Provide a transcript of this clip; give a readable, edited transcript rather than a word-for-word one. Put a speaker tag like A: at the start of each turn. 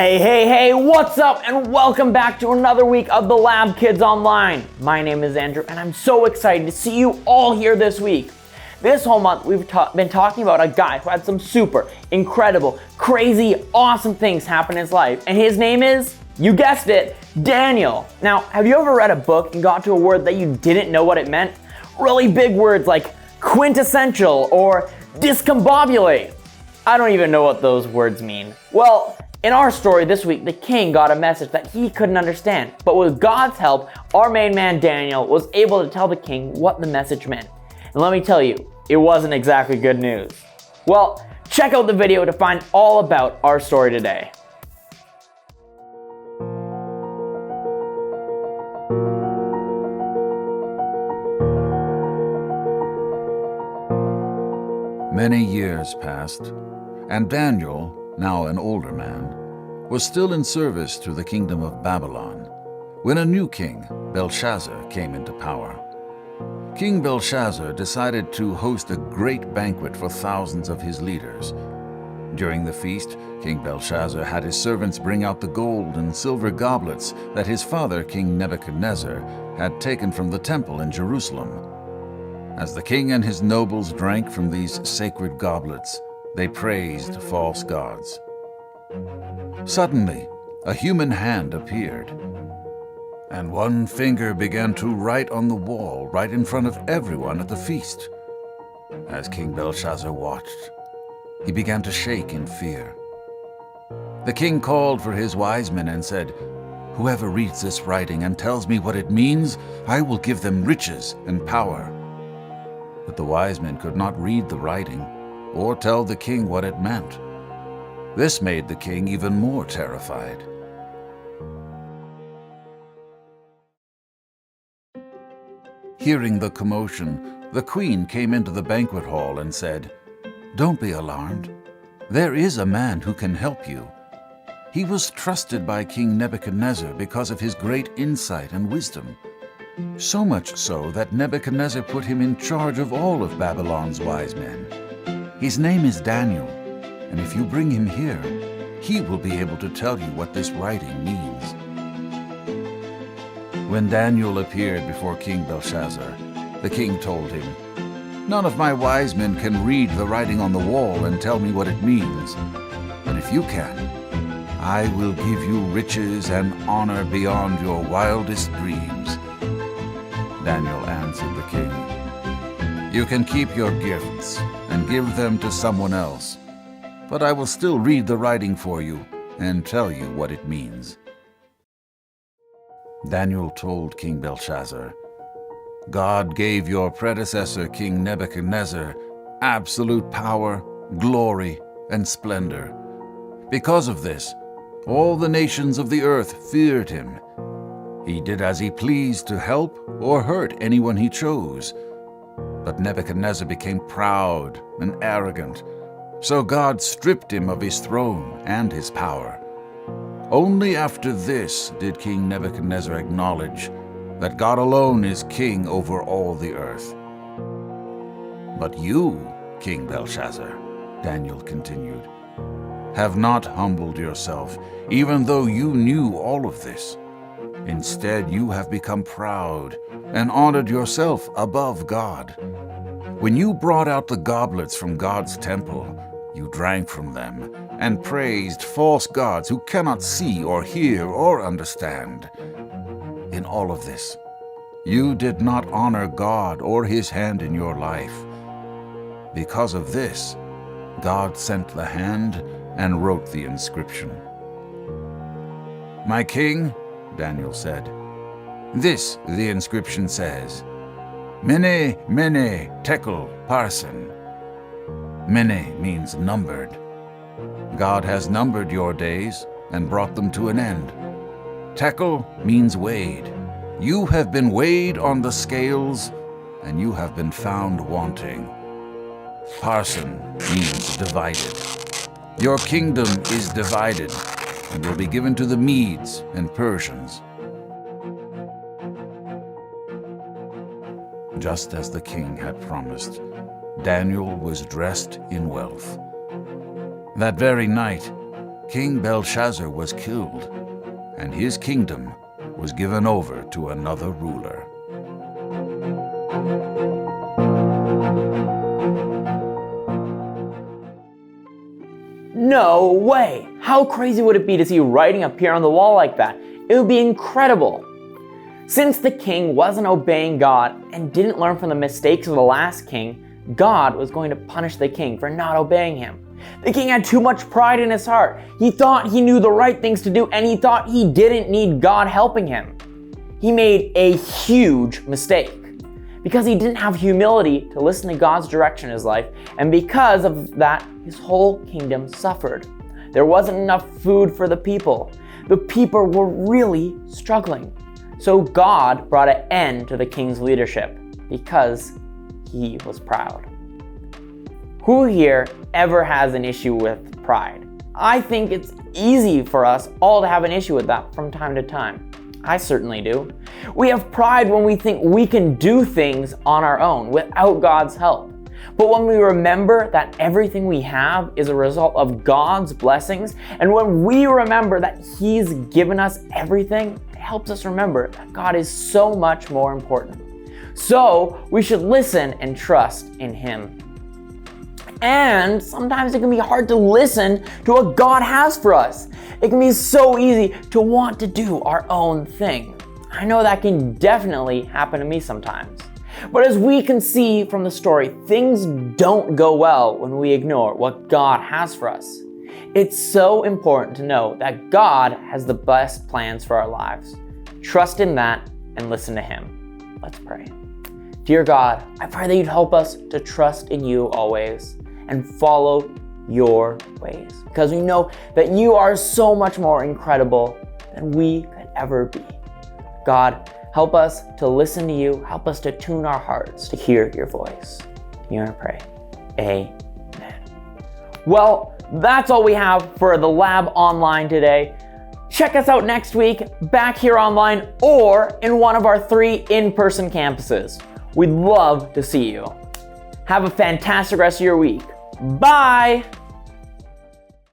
A: Hey, what's up? And welcome back to another week of the Lab Kids Online. My name is Andrew, and I'm so excited to see you all here this week. This whole month, we've been talking about a guy who had some super, incredible, crazy, awesome things happen in his life, and his name is, you guessed it, Daniel. Now, have you ever read a book and got to a word that you didn't know what it meant? Really big words like quintessential or discombobulate. I don't even know what those words mean. Well, in our story this week, the king got a message that he couldn't understand, but with God's help, our main man Daniel was able to tell the king what the message meant. And let me tell you, it wasn't exactly good news. Well, check out the video to find all about our story today.
B: Many years passed, and Daniel, now an older man, was still in service to the kingdom of Babylon, when a new king, Belshazzar, came into power. King Belshazzar decided to host a great banquet for thousands of his leaders. During the feast, King Belshazzar had his servants bring out the gold and silver goblets that his father, King Nebuchadnezzar, had taken from the temple in Jerusalem. As the king and his nobles drank from these sacred goblets, they praised false gods. Suddenly, a human hand appeared, and one finger began to write on the wall right in front of everyone at the feast. As King Belshazzar watched, he began to shake in fear. The king called for his wise men and said, "Whoever reads this writing and tells me what it means, I will give them riches and power." But the wise men could not read the writing or tell the king what it meant. This made the king even more terrified. Hearing the commotion, the queen came into the banquet hall and said, "Don't be alarmed. There is a man who can help you. He was trusted by King Nebuchadnezzar because of his great insight and wisdom. So much so that Nebuchadnezzar put him in charge of all of Babylon's wise men. His name is Daniel, and if you bring him here, he will be able to tell you what this writing means." When Daniel appeared before King Belshazzar, the king told him, "None of my wise men can read the writing on the wall and tell me what it means. But if you can, I will give you riches and honor beyond your wildest dreams." Daniel answered the king, "You can keep your gifts and give them to someone else, but I will still read the writing for you and tell you what it means." Daniel told King Belshazzar, "God gave your predecessor, King Nebuchadnezzar, absolute power, glory, and splendor. Because of this, all the nations of the earth feared him. He did as he pleased to help or hurt anyone he chose. But Nebuchadnezzar became proud and arrogant, so God stripped him of his throne and his power. Only after this did King Nebuchadnezzar acknowledge that God alone is king over all the earth. But you, King Belshazzar," Daniel continued, "have not humbled yourself, even though you knew all of this. Instead, you have become proud and honored yourself above God. When you brought out the goblets from God's temple, you drank from them and praised false gods who cannot see or hear or understand. In all of this, you did not honor God or his hand in your life. Because of this, God sent the hand and wrote the inscription." "My king," Daniel said, "this the inscription says, Mene, Mene, Tekel, Parsin." Mene means numbered. God has numbered your days and brought them to an end. Tekel means weighed. You have been weighed on the scales, and you have been found wanting. Parsin means divided. Your kingdom is divided and will be given to the Medes and Persians. Just as the king had promised, Daniel was dressed in wealth. That very night, King Belshazzar was killed, and his kingdom was given over to another ruler.
A: No way! How crazy would it be to see writing appear on the wall like that? It would be incredible. Since the king wasn't obeying God and didn't learn from the mistakes of the last king, God was going to punish the king for not obeying him. The king had too much pride in his heart. He thought he knew the right things to do, and he thought he didn't need God helping him. He made a huge mistake because he didn't have humility to listen to God's direction in his life, and because of that, his whole kingdom suffered. There wasn't enough food for the people. The people were really struggling. So God brought an end to the king's leadership because he was proud. Who here ever has an issue with pride? I think it's easy for us all to have an issue with that from time to time. I certainly do. We have pride when we think we can do things on our own without God's help. But when we remember that everything we have is a result of God's blessings, and when we remember that He's given us everything, it helps us remember that God is so much more important. So we should listen and trust in Him. And sometimes it can be hard to listen to what God has for us. It can be so easy to want to do our own thing. I know that can definitely happen to me sometimes. But as we can see from the story, things don't go well when we ignore what God has for us. It's so important to know that God has the best plans for our lives. Trust in that and listen to Him. Let's pray. Dear God, I pray that you'd help us to trust in you always and follow your ways, because we know that you are so much more incredible than we could ever be. God, help us to listen to you. Help us to tune our hearts to hear your voice. Hear and pray. Amen. Well, that's all we have for the Lab Online today. Check us out next week, back here online or in one of our 3 in-person campuses. We'd love to see you. Have a fantastic rest of your week. Bye!